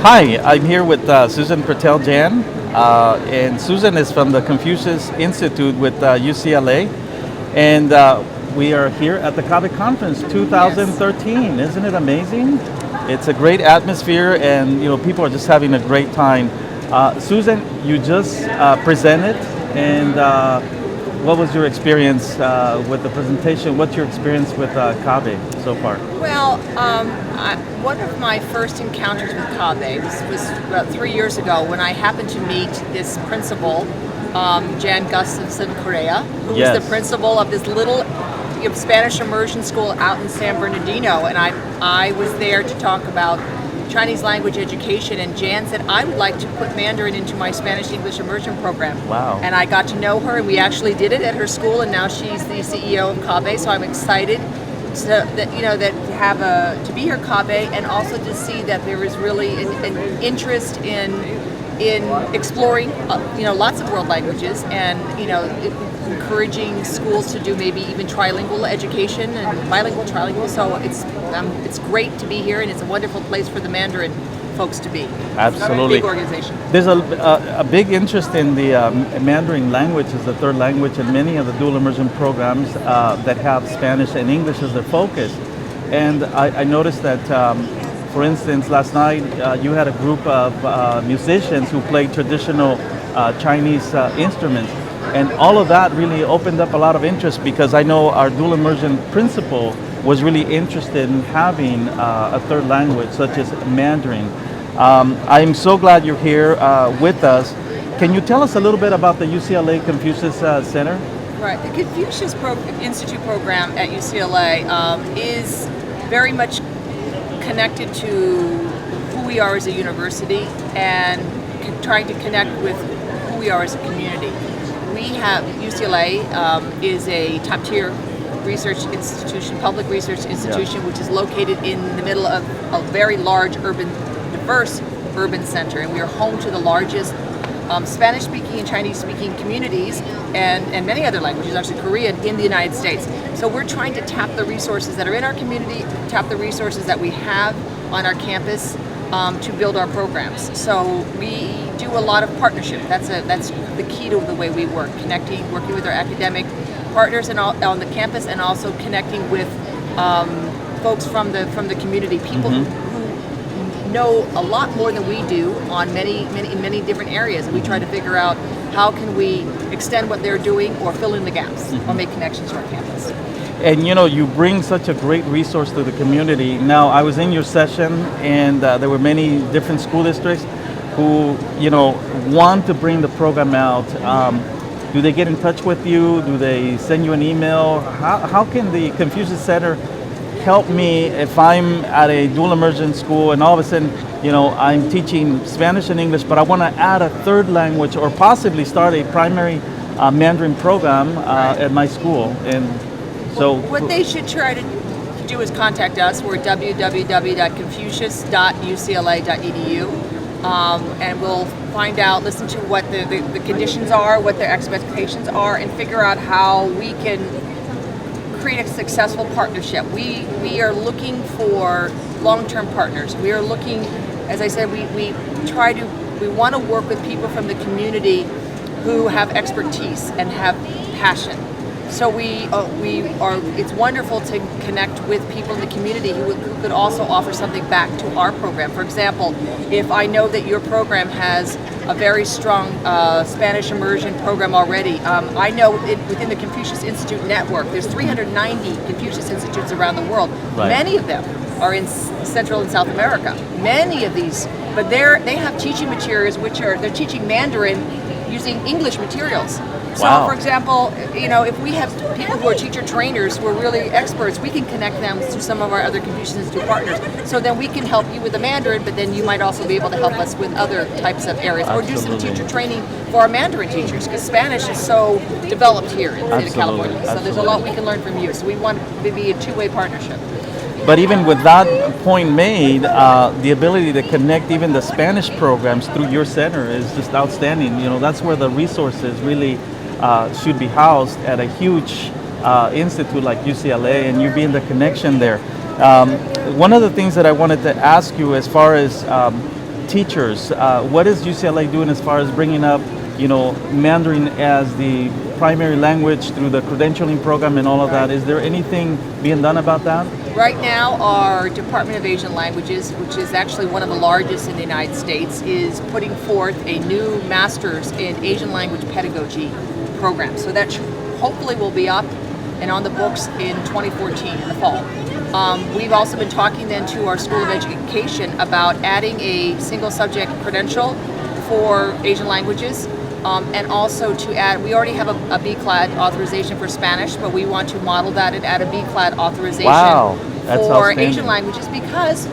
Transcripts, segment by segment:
Hi, I'm here with Susan Pertel-jain, and Susan is from the Confucius Institute with UCLA, and we are here at the CABE conference 2013. Isn't it amazing? It's a great atmosphere, and people are just having a great time. Susan, you just presented, and what was your experience with the presentation? What's your experience with CABE so far? Well, one of my first encounters with CABE was about 3 years ago when I happened to meet this principal, Jan Gustafson Correa, who was the principal of this little Spanish immersion school out in San Bernardino, and I was there to talk about Chinese language education, and Jan said, I would like to put Mandarin into my Spanish-English immersion program. Wow. And I got to know her, and we actually did it at her school, and now she's the CEO of CABE, so I'm excited to be here at CABE, and also to see that there is really an interest in exploring lots of world languages, and encouraging schools to do maybe even trilingual education and bilingual, trilingual. So it's great to be here, and it's a wonderful place for the Mandarin folks to be. Absolutely. Big organization. There's a big interest in the Mandarin language as the third language in many of the dual immersion programs that have Spanish and English as their focus. And I noticed that, for instance, last night you had a group of musicians who played traditional Chinese instruments. And all of that really opened up a lot of interest, because I know our dual immersion principal was really interested in having a third language such as Mandarin. I'm so glad you're here with us. Can you tell us a little bit about the UCLA Confucius Center? Right. The Confucius Institute program at UCLA is very much connected to who we are as a university, and trying to connect with who we are as a community. We have UCLA is a top-tier research institution, public research institution, which is located in the middle of a very large diverse urban center, and we are home to the largest Spanish-speaking and Chinese-speaking communities, and many other languages, actually Korean, in the United States. So we're trying to tap the resources that are in our community, tap the resources that we have on our campus to build our programs. So we do a lot of partnership. That's the key to the way we work, working with our academic partners on the campus, and also connecting with folks from the community, people who know a lot more than we do on many different areas, and we try to figure out how can we extend what they're doing, or fill in the gaps, or make connections to our campus. And you bring such a great resource to the community. Now, I was in your session, and there were many different school districts who want to bring the program out. Do they get in touch with you? Do they send you an email? How can the Confucius Center help me if I'm at a dual immersion school and all of a sudden, I'm teaching Spanish and English, but I want to add a third language, or possibly start a primary Mandarin program at my school? And so what they should try to do is contact us. We're www.confucius.ucla.edu, and we'll find out, listen to what the conditions are, what their expectations are, and figure out how we can create a successful partnership. We are looking for long-term partners. We are looking, as I said, we want to work with people from the community who have expertise and have passion. So it's wonderful to connect with people in the community who could also offer something back to our program. For example, if I know that your program has a very strong Spanish immersion program already, I know within the Confucius Institute network, there's 390 Confucius Institutes around the world. Right. Many of them are in Central and South America. Many of these, but they have teaching materials they're teaching Mandarin using English materials. So, Wow. for example, if we have people who are teacher trainers who are really experts, we can connect them to some of our other Confucius Institute partners. So then we can help you with the Mandarin, but then you might also be able to help us with other types of areas, or do some teacher training for our Mandarin teachers, because Spanish is so developed here in the state of California. So there's a lot we can learn from you. So we want to be a two-way partnership. But even with that point made, the ability to connect even the Spanish programs through your center is just outstanding. That's where the resources really should be housed at a huge institute like UCLA, and you being the connection there. One of the things that I wanted to ask you, as far as teachers, what is UCLA doing as far as bringing up, Mandarin as the primary language through the credentialing program and all of that? Is there anything being done about that? Right now, our Department of Asian Languages, which is actually one of the largest in the United States, is putting forth a new master's in Asian language pedagogy program. So that hopefully will be up and on the books in 2014 in the fall. We've also been talking then to our School of Education about adding a single subject credential for Asian languages. And also to add, we already have a B-CLAD authorization for Spanish, but we want to model that and add a B-CLAD authorization for Asian languages, because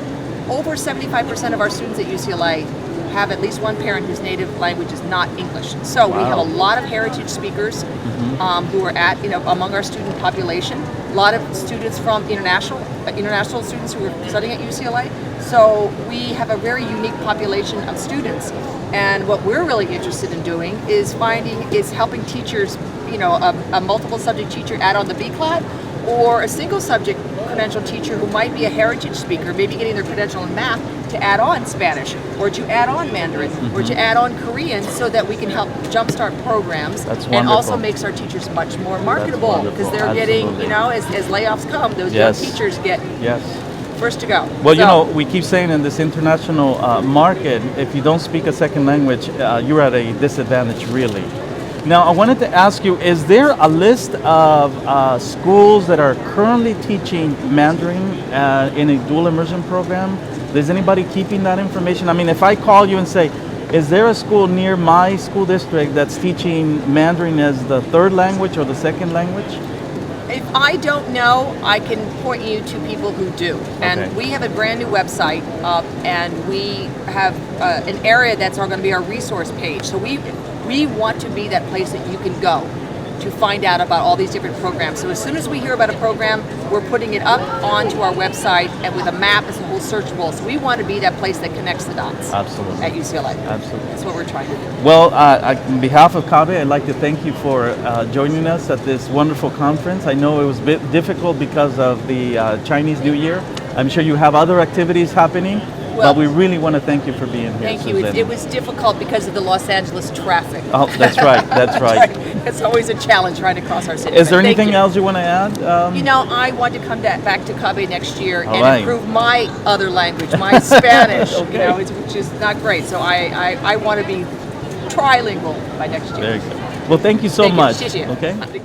over 75% of our students at UCLA have at least one parent whose native language is not English. So we have a lot of heritage speakers who are among our student population. A lot of students from international students who are studying at UCLA. So we have a very unique population of students. And what we're really interested in doing is helping teachers, a multiple subject teacher add on the B-CLAD, or a single subject credential teacher who might be a heritage speaker, maybe getting their credential in math, to add on Spanish, or to add on Mandarin, or to add on Korean, so that we can help jumpstart programs. And also makes our teachers much more marketable, because they're getting, as layoffs come, those young teachers get first to go. Well, we keep saying in this international market, if you don't speak a second language, you're at a disadvantage, really. Now, I wanted to ask you, is there a list of schools that are currently teaching Mandarin in a dual immersion program? Is anybody keeping that information? I mean, if I call you and say, is there a school near my school district that's teaching Mandarin as the third language or the second language? If I don't know, I can point you to people who do. And we have a brand new website up, and we have an area that's going to be our resource page. So we want to be that place that you can go to find out about all these different programs. So as soon as we hear about a program, we're putting it up onto our website, and with a map, it's a whole searchable. So we want to be that place that connects the dots. Absolutely. At UCLA. Absolutely. That's what we're trying to do. Well, on behalf of CABE, I'd like to thank you for joining us at this wonderful conference. I know it was a bit difficult because of the Chinese New Year. I'm sure you have other activities happening. But we really want to thank you for being here. Thank you. It was difficult because of the Los Angeles traffic. Oh, that's right. That's right. It's always a challenge trying to cross our city. Is there anything else you want to add? I want to come back to CABE next year and improve my other language, my Spanish, which is not great. So I want to be trilingual by next year. Very good. Well, thank you so much. Okay.